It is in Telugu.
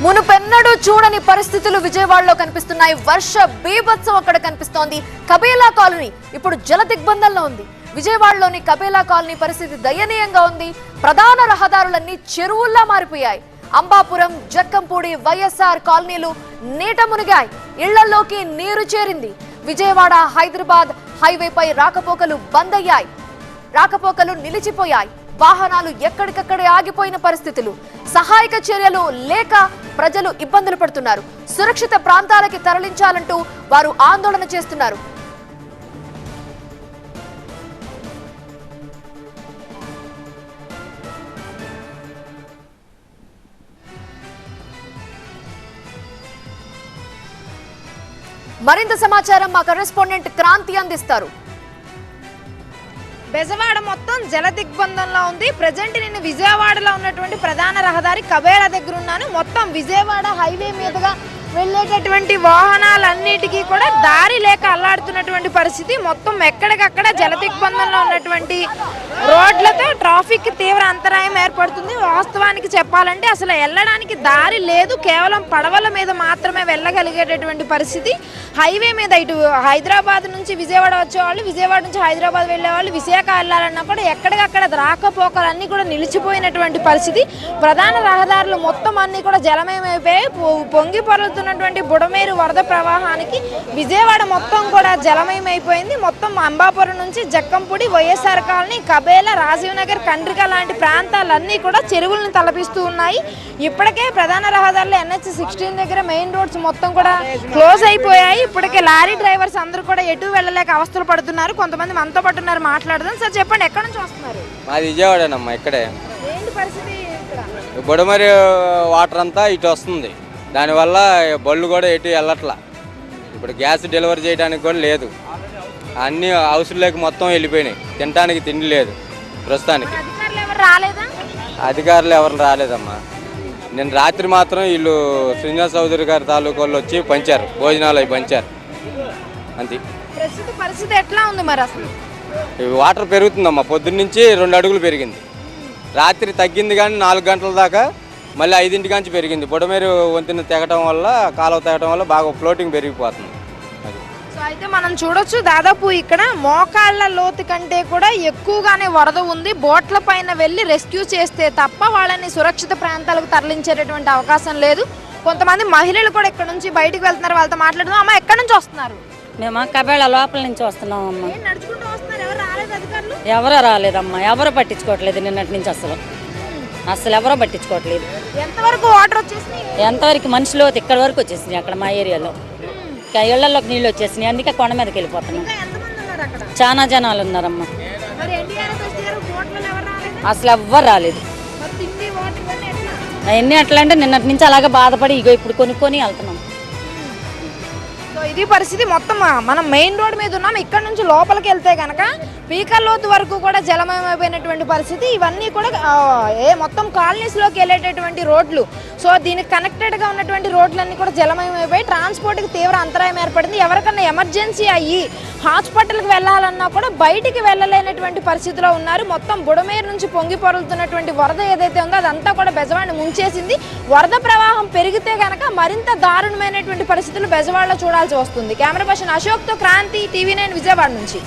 మునుపెన్నడూ చూడని పరిస్థితులు విజయవాడలో కనిపిస్తున్నాయి. వర్ష బీభత్సం అక్కడ కనిపిస్తోంది. కబేలా కాలనీ ఇప్పుడు జల దిగ్బంధంలో ఉంది. విజయవాడలోని కబేలా కాలనీ పరిస్థితి దయనీయంగా ఉంది. ప్రధాన రహదారులన్నీ చెరువుల్లా మారిపోయాయి. అంబాపురం, జక్కంపూడి, వైఎస్ఆర్ కాలనీలు నీట మునిగాయి. ఇళ్లలోకి నీరు చేరింది. విజయవాడ హైదరాబాద్ హైవేపై రాకపోకలు బంద్ అయ్యాయి. రాకపోకలు నిలిచిపోయాయి. వాహనాలు ఎక్కడికక్కడే ఆగిపోయిన పరిస్థితులు. సహాయక చర్యలు లేక ప్రజలు ఇబ్బందులు పడుతున్నారు. సురక్షిత ప్రాంతాలకి తరలించాలంటూ వారు ఆందోళన చేస్తున్నారు. మరింత సమాచారం మా కరెస్పాండెంట్ క్రాంతి అందిస్తారు. బెజవాడ మొత్తం జల దిగ్బంధంలో ఉంది. ప్రజెంట్ నేను విజయవాడలో ఉన్నటువంటి ప్రధాన రహదారి కబేలా దగ్గర ఉన్నాను. మొత్తం విజయవాడ హైవే మీదుగా వెళ్ళేటటువంటి వాహనాలన్నిటికీ కూడా దారి లేక అల్లాడుతున్నటువంటి పరిస్థితి. మొత్తం ఎక్కడికక్కడ జల దిగ్బంధంలో ఉన్నటువంటి రోడ్లతో ట్రాఫిక్ తీవ్ర అంతరాయం ఏర్పడుతుంది. వాస్తవానికి చెప్పాలంటే అసలు వెళ్ళడానికి దారి లేదు. కేవలం పడవల మీద మాత్రమే వెళ్ళగలిగేటటువంటి పరిస్థితి. హైవే మీద ఇటు హైదరాబాద్ నుంచి విజయవాడ వచ్చేవాళ్ళు, విజయవాడ నుంచి హైదరాబాద్ వెళ్ళేవాళ్ళు, విశాఖ వెళ్ళాలన్నా కూడా ఎక్కడికక్కడ రాకపోకలన్నీ కూడా నిలిచిపోయినటువంటి పరిస్థితి. ప్రధాన రహదారులు మొత్తం అన్ని కూడా జలమయమైపోయాయి. పొంగి పొరులుతున్నటువంటి బుడమేరు వరద ప్రవాహానికి విజయవాడ మొత్తం కూడా జలమయమైపోయింది. మొత్తం అంబాపురం నుంచి జక్కంపూడి, వైఎస్ఆర్ కాలనీ, కబేలా, రాజీవ్ నగర్, కండ్రిక లాంటి ప్రాంతాలన్నీ కూడా చెరువులను తలపిస్తూ ఉన్నాయి. ఇప్పటికే ప్రధాన రహదారులు NH-16 దగ్గర మెయిన్ రోడ్స్ మొత్తం కూడా క్లోజ్ అయిపోయాయి. ఇప్పటికే లారీ డ్రైవర్స్ అందరూ కూడా ఎటు వెళ్ళలేక అవస్థలు పడుతున్నారు. కొంతమంది మనతో పాటు ఉన్నారు, మాట్లాడదాం. సార్ చెప్పండి, ఎక్కడి నుంచి వస్తున్నారు? మాది విజయవాడనమ్మా. ఇక్కడే ఏంటి పరిస్థితి? బుడమరి వాటర్ అంతా ఇటు వస్తుంది. దానివల్ల బళ్ళు కూడా ఎటు వెళ్ళట్లా. ఇప్పుడు గ్యాస్ డెలివరీ చేయడానికి కూడా లేదు. అన్ని హౌస్లోకి మొత్తం వెళ్ళిపోయినాయి. తినడానికి తిండి లేదు ప్రస్తుతానికి. అధికారులు ఎవరు రాలేదమ్మా. నేను రాత్రి మాత్రం వీళ్ళు శ్రీనివాస్ చౌదరి గారి తాలూకు వాళ్ళు వచ్చి పంచారు, భోజనాలు అవి పంచారు. అంతే. పరిస్థితి ఎట్లా ఉంది మరి? అసలు వాటర్ పెరుగుతుందమ్మా. పొద్దున్నుంచి 2 అడుగులు పెరిగింది. రాత్రి తగ్గింది కానీ 4 గంటల దాకా మళ్ళీ 5 గంటల పెరిగింది. బుడమేరు వంతెన తెగటం వల్ల, కాలువ తెగటం వల్ల బాగా ఫ్లోటింగ్ పెరిగిపోతుంది. అది సో అయితే మనం చూడొచ్చు, దాదాపు ఇక్కడ మోకాళ్ళ లోతు కంటే కూడా ఎక్కువగానే వరద ఉంది. బోట్ల పైన వెళ్ళి రెస్క్యూ చేస్తే తప్ప వాళ్ళని సురక్షిత ప్రాంతాలకు తరలించేటటువంటి అవకాశం లేదు. కొంతమంది మహిళలు కూడా ఇక్కడ నుంచి బయటకు వెళ్తున్నారు. వాళ్ళతో మాట్లాడుతున్నాం. అమ్మ, ఎక్కడి నుంచి వస్తున్నారు? మేము కబేళ లోపల నుంచి వస్తున్నాం అమ్మా. నడుచుకుంటూ వస్తున్నారు. ఎవరు రాలేదు అధికారులు? ఎవరో రాలేదమ్మా. ఎవరో పట్టించుకోవట్లేదు. నిన్నటి నుంచి అసలు ఎవరో పట్టించుకోవట్లేదు. ఎంతవరకు వాటర్ వచ్చేసినాయి? ఎంతవరకు మనుషులు ఇక్కడ వరకు వచ్చేసినాయి. అక్కడ మా ఏరియాలో ఇళ్లలోకి నీళ్ళు వచ్చేసినాయి. అందుకే కొండ మీదకి వెళ్ళిపోతున్నాం. చాలా జనాలు ఉన్నారమ్మా. అసలు ఎవ్వరు రాలేదు. అవన్నీ ఎట్లా అంటే నిన్నటి నుంచి అలాగే బాధపడి ఇగో ఇప్పుడు కొనుక్కొని వెళ్తున్నాం. సో ఇది పరిస్థితి. మొత్తం మనం మెయిన్ రోడ్ మీద ఉన్నాం. ఇక్కడ నుంచి లోపలికి వెళ్తే కనుక పీకల్లోతు వరకు కూడా జలమయమైపోయినటువంటి పరిస్థితి. ఇవన్నీ కూడా మొత్తం కాలనీస్లోకి వెళ్ళేటటువంటి రోడ్లు. సో దీనికి కనెక్టెడ్గా ఉన్నటువంటి రోడ్లన్నీ కూడా జలమయమైపోయి ట్రాన్స్పోర్ట్కి తీవ్ర అంతరాయం ఏర్పడింది. ఎవరికన్నా ఎమర్జెన్సీ అయ్యి హాస్పిటల్కి వెళ్ళాలన్నా కూడా బయటికి వెళ్ళలేనటువంటి పరిస్థితిలో ఉన్నారు. మొత్తం బుడమేరు నుంచి పొంగి పొరులుతున్నటువంటి వరద ఏదైతే ఉందో అదంతా కూడా బెజవాడని ముంచేసింది. వరద ప్రవాహం పెరిగితే కనుక మరింత దారుణమైనటువంటి పరిస్థితులు బెజవాడలో చూడాల్సి వస్తుంది. కెమెరా పర్సన్ అశోక్తో క్రాంతి, TV9 విజయవాడ నుంచి.